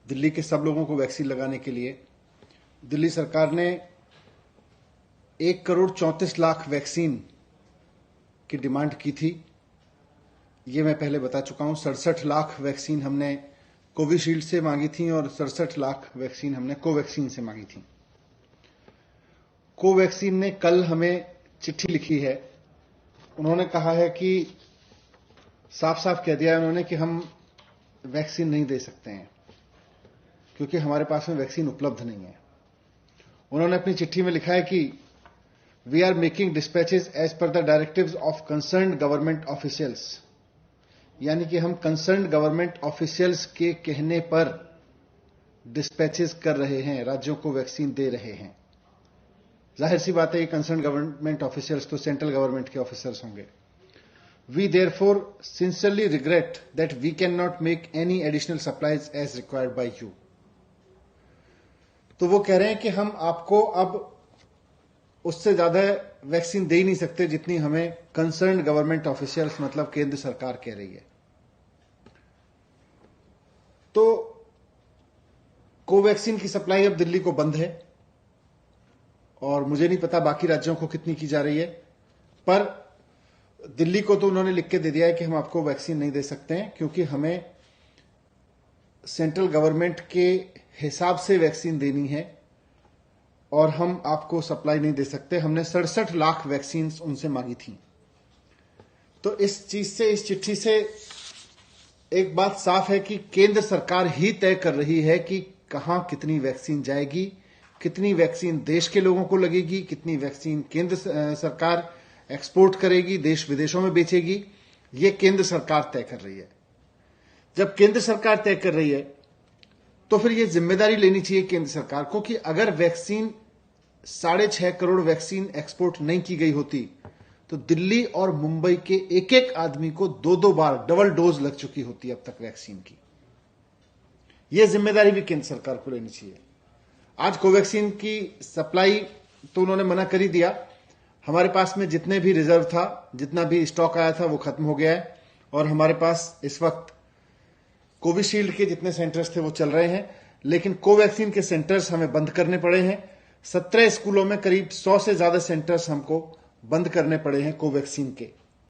दिल्ली के सब लोगों को वैक्सीन लगाने के लिए दिल्ली सरकार ने 1,34,00,000 वैक्सीन की डिमांड की थी। ये मैं पहले बता चुका हूं। 67 लाख वैक्सीन हमने कोविशील्ड से मांगी थी और 67 लाख वैक्सीन हमने कोवैक्सीन से मांगी थी। कोवैक्सीन ने कल हमें चिट्ठी लिखी है। उन्होंने कहा है कि साफ साफ कह दिया है उन्होंने कि हम वैक्सीन नहीं दे सकते हैं क्योंकि हमारे पास में वैक्सीन उपलब्ध नहीं है। उन्होंने अपनी चिट्ठी में लिखा है कि we are making dispatches as per the directives of concerned government officials, यानी कि हम कंसर्न्ड गवर्नमेंट ऑफिशियल्स के कहने पर डिस्पैचेस कर रहे हैं, राज्यों को वैक्सीन दे रहे हैं। जाहिर सी बात है, ये कंसर्न्ड गवर्नमेंट ऑफिशियल्स तो सेंट्रल गवर्नमेंट के ऑफिसर्स होंगे। We therefore sincerely regret that we can not make any additional supplies as required by you. तो वो कह रहे हैं कि हम आपको अब उससे ज्यादा वैक्सीन दे ही नहीं सकते जितनी हमें कंसर्न्ड गवर्नमेंट ऑफिशियल्स मतलब केंद्र सरकार कह रही है। तो कोवैक्सीन की सप्लाई अब दिल्ली को बंद है और मुझे नहीं पता बाकी राज्यों को कितनी की जा रही है, पर दिल्ली को तो उन्होंने लिख के दे दिया है कि हम आपको वैक्सीन नहीं दे सकते हैं क्योंकि हमें सेंट्रल गवर्नमेंट के हिसाब से वैक्सीन देनी है और हम आपको सप्लाई नहीं दे सकते। हमने 67 लाख वैक्सीन उनसे मांगी थी। तो इस चीज से, इस चिट्ठी से एक बात साफ है कि केंद्र सरकार ही तय कर रही है कि कहां कितनी वैक्सीन जाएगी, कितनी वैक्सीन देश के लोगों को लगेगी, कितनी वैक्सीन केंद्र सरकार एक्सपोर्ट करेगी, देश विदेशों में बेचेगी। ये केंद्र सरकार तय कर रही है। जब केंद्र सरकार तय कर रही है तो फिर ये जिम्मेदारी लेनी चाहिए केंद्र सरकार को कि अगर वैक्सीन 6.5 करोड़ वैक्सीन एक्सपोर्ट नहीं की गई होती तो दिल्ली और मुंबई के एक एक आदमी को 2-2 बार डबल डोज लग चुकी होती अब तक वैक्सीन की। यह जिम्मेदारी भी केंद्र सरकार को लेनी चाहिए। आज कोवैक्सीन की सप्लाई तो उन्होंने मना कर ही दिया। हमारे पास में जितने भी रिजर्व था, जितना भी स्टॉक आया था वो खत्म हो गया है और हमारे पास इस वक्त कोविशील्ड के जितने सेंटर्स थे वो चल रहे हैं, लेकिन कोवैक्सीन के सेंटर्स हमें बंद करने पड़े हैं। 17 स्कूलों में करीब 100 से ज्यादा सेंटर्स हमको बंद करने पड़े हैं कोवैक्सीन के।